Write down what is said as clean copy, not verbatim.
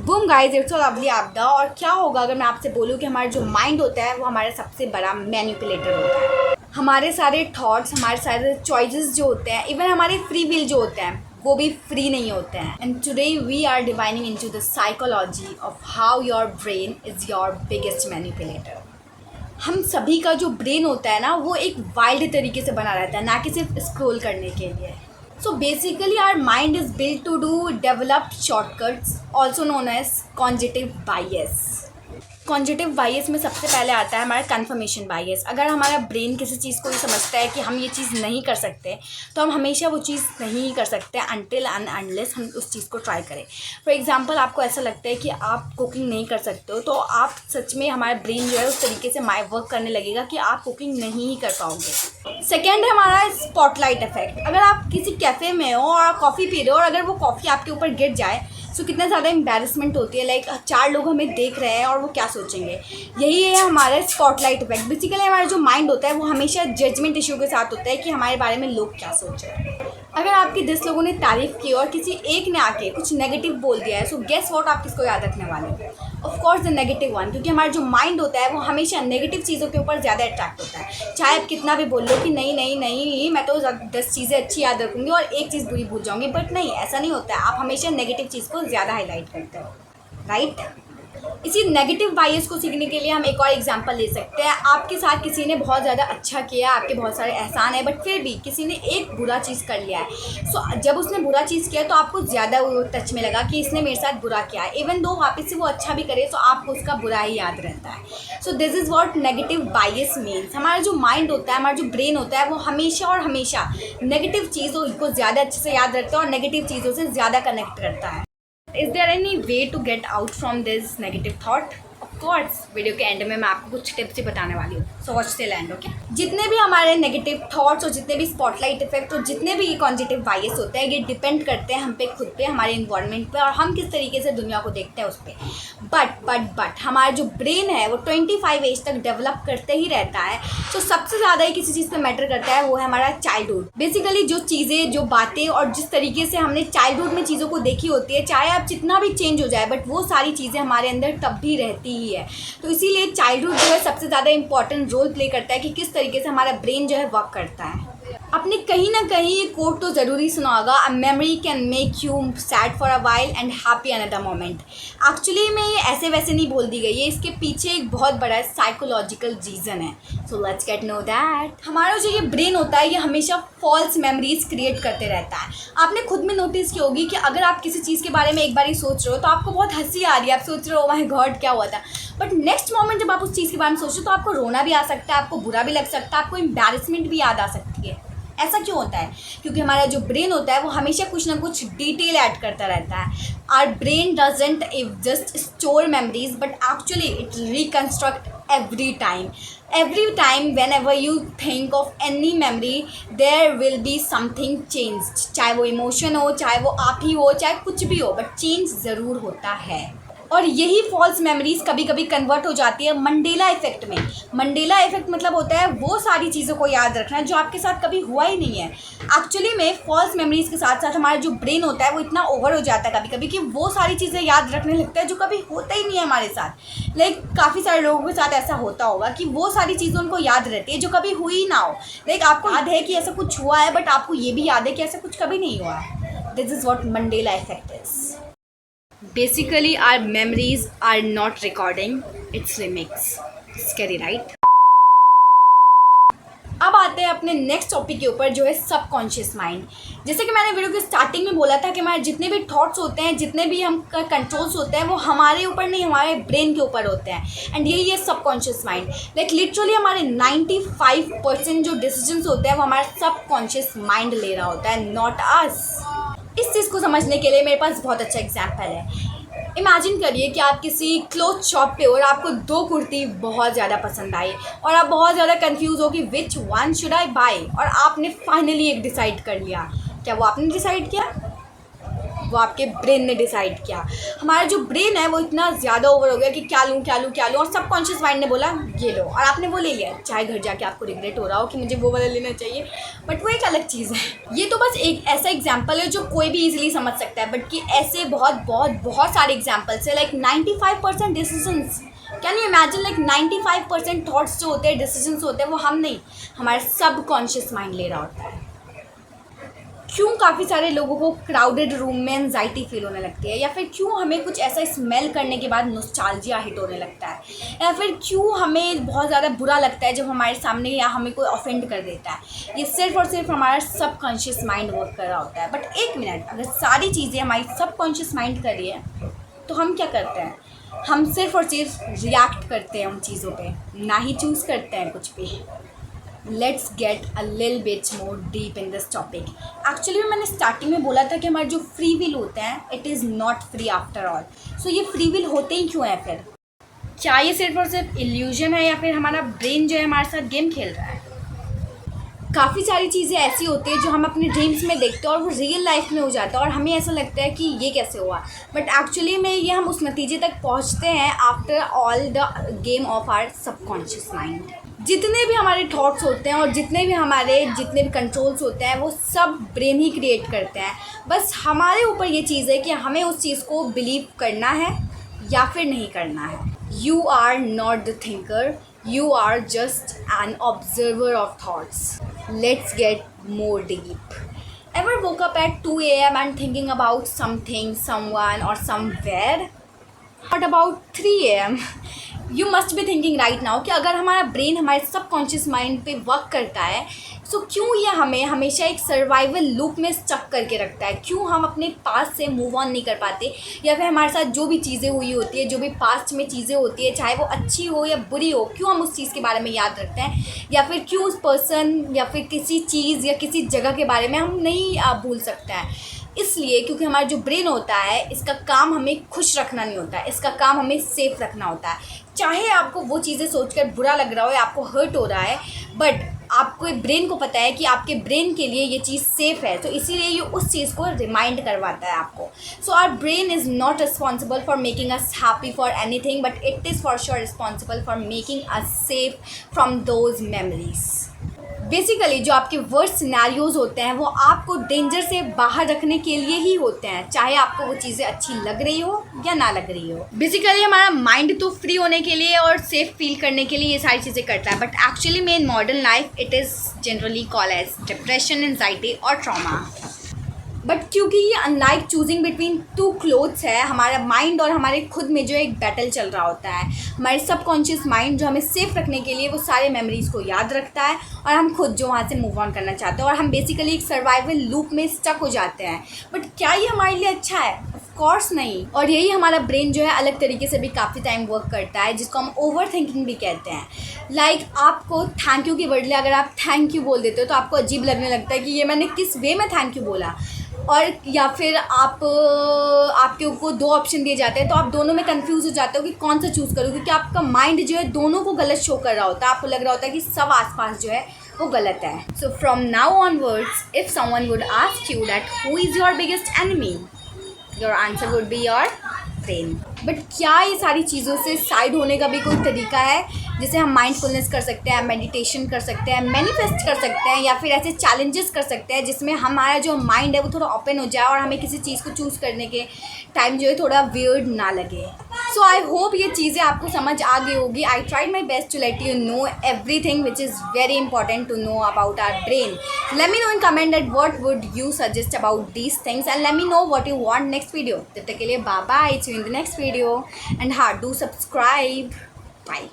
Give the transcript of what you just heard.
Boom guys, it's lovely आपदा। और क्या होगा अगर मैं आपसे बोलूँ कि हमारा जो माइंड होता है वो हमारा सबसे बड़ा मैनिपुलेटर होता है। हमारे सारे थॉट्स, हमारे सारे चॉइसेस जो होते हैं, इवन हमारे फ्री विल जो होते हैं, वो भी फ्री नहीं होते हैं। And today we are divining into the psychology of how your brain is your biggest manipulator. हम सभी का जो ब्रेन होता है ना, वो एक वाइल्ड तरीके से बना रहता है, ना कि सिर्फ स्क्रॉल करने के लिए। So basically our mind is built to do developed shortcuts, also known as cognitive bias. कॉन्जिटिव बायस में सबसे पहले आता है हमारा कन्फर्मेशन बायस। अगर हमारा ब्रेन किसी चीज़ को ये समझता है कि हम ये चीज़ नहीं कर सकते, तो हम हमेशा वो चीज़ नहीं कर सकते अनटिल एंड अनलेस हम उस चीज़ को ट्राई करें। फॉर एग्जांपल, आपको ऐसा लगता है कि आप कुकिंग नहीं कर सकते हो, तो आप सच में, हमारा ब्रेन जो है उस तरीके से वर्क करने लगेगा कि आप कुकिंग नहीं ही कर पाओगे। सेकेंड है हमारा स्पॉटलाइट इफेक्ट। अगर आप किसी कैफ़े में हो और कॉफ़ी पी रहे हो और अगर वो कॉफ़ी आपके ऊपर गिर जाए, सो कितना ज़्यादा एम्बैरसमेंट होती है। लाइक 4 लोग हमें देख रहे हैं और वो क्या सोचेंगे। यही है हमारा स्पॉटलाइट इफेक्ट। बेसिकली हमारा जो माइंड होता है वो हमेशा जजमेंट इशू के साथ होता है कि हमारे बारे में लोग क्या सोच रहे हैं। अगर आपकी 10 लोगों ने तारीफ़ की और किसी एक ने आके कुछ नेगेटिव बोल दिया है, सो गेस व्हाट आप किसको याद रखने वाले हो? Of course the negative one, क्योंकि हमारा जो माइंड होता है वो हमेशा नेगेटिव चीज़ों के ऊपर ज़्यादा अट्रैक्ट होता है। चाहे आप कितना भी बोल लो कि नहीं नहीं नहीं, मैं तो 10 चीज़ें अच्छी याद रखूँगी और एक चीज़ बुरी भूल जाऊँगी, बट नहीं, ऐसा नहीं होता है। आप हमेशा नेगेटिव चीज़ को ज़्यादा हाईलाइट करते हो, राइट? इसी नेगेटिव बायस को सीखने के लिए हम एक और एग्जांपल ले सकते हैं। आपके साथ किसी ने बहुत ज़्यादा अच्छा किया, आपके बहुत सारे एहसान है, बट फिर भी किसी ने एक बुरा चीज़ कर लिया है। सो जब उसने बुरा चीज़ किया तो आपको ज़्यादा वो टच में लगा कि इसने मेरे साथ बुरा किया है। इवन दो वापस से वो अच्छा भी करे तो आपको उसका बुरा ही याद रहता है। So this is what negative bias means. हमारा जो माइंड होता है, हमारा जो ब्रेन होता है, वो हमेशा और हमेशा नेगेटिव चीज़ों को ज़्यादा अच्छे से याद रखता है और नेगेटिव चीज़ों से ज़्यादा कनेक्ट करता है। Is there any way to get out from this negative thought? Of course, video के एंड में मैं आपको कुछ टिप्स ही बताने वाली हूँ, so watch till and, okay? जितने भी हमारे नेगेटिव थॉट्स और जितने भी स्पॉटलाइट इफेक्ट और जितने भी ये कॉन्जिटिव बायस होते हैं, ये डिपेंड करते हैं हम पे, खुद पे, हमारे इन्वायरमेंट पे और हम किस तरीके से दुनिया को देखते हैं उस पर। बट हमारा जो ब्रेन है वो 25 एज तक डेवलप करते ही रहता है। तो सबसे ज़्यादा ही किसी चीज़ पे मैटर करता है वो है हमारा चाइल्डहुड। बेसिकली जो चीज़ें, जो बातें और जिस तरीके से हमने चाइल्डहुड में चीज़ों को देखी होती है, चाहे आप जितना भी चेंज हो जाए, बट वो सारी चीज़ें हमारे अंदर तब भी रहती ही है। तो इसीलिए चाइल्डहुड जो है सबसे ज़्यादा इंपॉर्टेंट रोल प्ले करता है कि किस तरीके से हमारा ब्रेन जो है वर्क करता है। आपने कहीं ना कहीं ये कोट तो ज़रूरी सुना होगा, a memory can make you sad for a while and happy another moment. Actually में ये ऐसे वैसे नहीं बोल दी गई है, इसके पीछे एक बहुत बड़ा साइकोलॉजिकल रीज़न है। So let's get know that. हमारा जो ये ब्रेन होता है ये हमेशा फॉल्स मेमोरीज क्रिएट करते रहता है। आपने खुद में नोटिस की होगी कि अगर आप किसी चीज़ के बारे में एक बार ही सोच रहे हो तो आपको बहुत हंसी आ रही है, आप सोच रहे हो माय गॉड क्या हुआ था, बट नेक्स्ट मोमेंट जब आप उस चीज़ के बारे में सोच रहे हो तो आपको रोना भी आ सकता है, आपको बुरा भी लग सकता है, आपको एम्बैरेसमेंट भी याद आ सकती है। ऐसा क्यों होता है? क्योंकि हमारा जो ब्रेन होता है वो हमेशा कुछ ना कुछ डिटेल ऐड करता रहता है। Our brain doesn't just store memories but actually it reconstruct every time whenever you think of any memory there will be something changed। चाहे वो इमोशन हो, चाहे वो आप ही हो, चाहे कुछ भी हो, बट चेंज ज़रूर होता है। और यही फॉल्स मेमोरीज कभी कभी कन्वर्ट हो जाती है मंडेला इफेक्ट में। मंडेला इफेक्ट मतलब होता है वो सारी चीज़ों को याद रखना जो आपके साथ कभी हुआ ही नहीं है। एक्चुअली में फॉल्स मेमोरीज के साथ साथ हमारा जो ब्रेन होता है वो इतना ओवर हो जाता है कभी कभी कि वो सारी चीज़ें याद रखने लगता है जो कभी होता ही नहीं है हमारे साथ। लाइक काफ़ी सारे लोगों के साथ ऐसा होता होगा कि वो सारी चीज़ें उनको याद रहती है जो कभी हुई ही ना हो। लाइक आपको याद है कि ऐसा कुछ हुआ है बट आपको ये भी याद है कि ऐसा कुछ कभी नहीं हुआ है। This is what Mandela effect is. Basically, our memories are not recording, it's remix. Scary, right? अब आते हैं अपने नेक्स्ट टॉपिक के ऊपर जो है सबकॉन्शियस माइंड। जैसे कि मैंने वीडियो के स्टार्टिंग में बोला था कि हमारे जितने भी थॉट्स होते हैं, जितने भी हम कंट्रोल्स होते हैं, वो हमारे ऊपर नहीं, हमारे ब्रेन के ऊपर होते हैं। एंड यही है सबकॉन्शियस माइंड। लाइक लिटरली हमारे 95% जो डिसीजंस होते हैं वो हमारा सबकॉन्शियस माइंड ले रहा होता है, नॉट अस। इस चीज़ को समझने के लिए मेरे पास बहुत अच्छा एग्जाम्पल है। इमेजिन करिए कि आप किसी क्लोथ शॉप पे हो और आपको 2 कुर्ती बहुत ज़्यादा पसंद आई और आप बहुत ज़्यादा कंफ्यूज हो कि which one should I buy, और आपने फाइनली एक डिसाइड कर लिया। क्या वो आपने डिसाइड किया? वो आपके ब्रेन ने डिसाइड किया। हमारा जो ब्रेन है वो इतना ज़्यादा ओवर हो गया कि क्या लूँ क्या लूँ क्या लूँ, और सबकॉन्शियस माइंड ने बोला ये लो, और आपने वो ले लिया, चाहे घर जाके आपको रिग्रेट हो रहा हो कि मुझे वो वाला लेना चाहिए, बट वो एक अलग चीज़ है। ये तो बस एक ऐसा एग्जाम्पल है जो कोई भी ईजिली समझ सकता है, बट कि ऐसे बहुत बहुत बहुत सारे एग्जाम्पल्स है। Like 95% decisions, can you imagine, like 95% thoughts जो होते हैं, डिसीजंस होते हैं, वो हम नहीं, हमारे सबकॉन्शियस माइंड ले रहा होता है। क्यों काफ़ी सारे लोगों को क्राउडेड रूम में एंजाइटी फील होने लगती है, या फिर क्यों हमें कुछ ऐसा स्मेल करने के बाद नॉस्टैल्जिया हिट होने लगता है, या फिर क्यों हमें बहुत ज़्यादा बुरा लगता है जब हमारे सामने या हमें कोई ऑफेंड कर देता है। ये सिर्फ और सिर्फ हमारा सबकॉन्शियस माइंड वर्क कर रहा होता है। बट एक मिनट, अगर सारी चीज़ें हमारी सबकॉन्शियस माइंड कर रही है तो हम क्या करते हैं? हम सिर्फ और सिर्फ रिएक्ट करते हैं उन चीज़ों पे, ना ही चूज़ करते हैं कुछ भी। लेट्स गेट अ लिल bit more deep in this topic. Actually मैंने स्टार्टिंग में बोला था कि हमारा जो फ्री विल होता है, it is not free after all. So ये फ्री विल होते ही क्यों है फिर? क्या ये सिर्फ और सिर्फ इल्यूजन है, या फिर हमारा ब्रेन जो है हमारे साथ गेम खेल रहा है? काफ़ी सारी चीज़ें ऐसी होती है जो हम अपने ड्रीम्स में देखते हैं और वो रियल लाइफ में हो जाता है, और हमें ऐसा लगता है कि ये कैसे हुआ, बट एक्चुअली में ये हम उस नतीजे तक पहुंचते हैं after all the game of our subconscious mind. जितने भी हमारे थॉट्स होते हैं और जितने भी कंट्रोल्स होते हैं, वो सब ब्रेन ही क्रिएट करते हैं। बस हमारे ऊपर ये चीज़ है कि हमें उस चीज़ को बिलीव करना है या फिर नहीं करना है। You are not the thinker, you are just an observer of thoughts. Let's get more deep. Ever woke up at 2 a.m. and thinking about something, someone or somewhere? What about 3 a.m.? You must be thinking right now कि अगर हमारा brain हमारे subconscious mind पे work करता है, सो क्यों ये हमें हमेशा एक सर्वाइवल लूप में स्टक करके रखता है? क्यों हम अपने पास्ट से मूव ऑन नहीं कर पाते, या फिर हमारे साथ जो भी चीज़ें हुई होती है, जो भी पास्ट में चीज़ें होती है, चाहे वो अच्छी हो या बुरी हो, क्यों हम उस चीज़ के बारे में याद रखते हैं, या फिर क्यों उस पर्सन या फिर किसी चीज़ या किसी जगह के बारे में हम नहीं भूल सकते हैं? इसलिए क्योंकि हमारा जो ब्रेन होता है, इसका काम हमें खुश रखना नहीं होता है, इसका काम हमें सेफ रखना होता है। चाहे आपको वो चीज़ें सोचकर बुरा लग रहा हो या आपको हर्ट हो रहा है, बट आपको ब्रेन को पता है कि आपके ब्रेन के लिए ये चीज़ सेफ़ है, तो इसीलिए ये उस चीज़ को रिमाइंड करवाता है आपको। So our brain is not responsible for making us happy for anything, but it is for sure responsible for making us safe from those memories. Basically जो आपके वर्स्ट सिनेरियोज़ होते हैं वो आपको डेंजर से बाहर रखने के लिए ही होते हैं, चाहे आपको वो चीज़ें अच्छी लग रही हो या ना लग रही हो। बेसिकली हमारा माइंड तो फ्री होने के लिए और सेफ फील करने के लिए ये सारी चीज़ें करता है, बट एक्चुअली में in modern life it is generally call as depression, anxiety और ट्रॉमा। बट क्योंकि ये unlike choosing between two clothes है, हमारा माइंड और हमारे खुद में जो एक बैटल चल रहा होता है। हमारे सबकॉन्शियस माइंड जो हमें सेफ रखने के लिए वो सारे मेमोरीज़ को याद रखता है, और हम खुद जो वहाँ से मूव ऑन करना चाहते हैं, और हम बेसिकली एक सर्वाइवल लूप में स्टक हो जाते हैं। बट क्या ये हमारे लिए अच्छा है? ऑफ कोर्स नहीं। और यही हमारा ब्रेन जो है अलग तरीके से भी काफ़ी टाइम वर्क करता है, जिसको हम ओवर थिंकिंग भी कहते हैं। लाइक आपको थैंक यू के बदले अगर आप थैंक यू बोल देते हो तो आपको अजीब लगने लगता है कि ये मैंने किस वे में थैंक यू बोला, और या फिर आपके को दो ऑप्शन दिए जाते हैं तो आप दोनों में कंफ्यूज हो जाते हो कि कौन सा चूज़ करो, क्योंकि आपका माइंड जो है दोनों को गलत शो कर रहा होता है। आपको लग रहा होता है कि सब आसपास जो है वो गलत है। So from now onwards if someone would ask you that who is your biggest enemy, your answer would be your brain. But क्या ये सारी चीज़ों से साइड होने का भी कोई तरीका है, जिसे हम माइंडफुलनेस कर सकते हैं, मेडिटेशन कर सकते हैं, मैनिफेस्ट कर सकते हैं, या फिर ऐसे चैलेंजेस कर सकते हैं जिसमें हमारा जो माइंड है वो थोड़ा ओपन हो जाए और हमें किसी चीज़ को चूज़ करने के टाइम जो है थोड़ा वियर्ड ना लगे। सो आई होप ये चीज़ें आपको समझ आ गई होगी। I tried my best to let you know everything which is very important to know about our brain. Let me know in comment that what would you suggest about these things, and let me know what you want next video. तब तक के लिए bye bye, see you in the next video, and हाँ, do subscribe. Bye.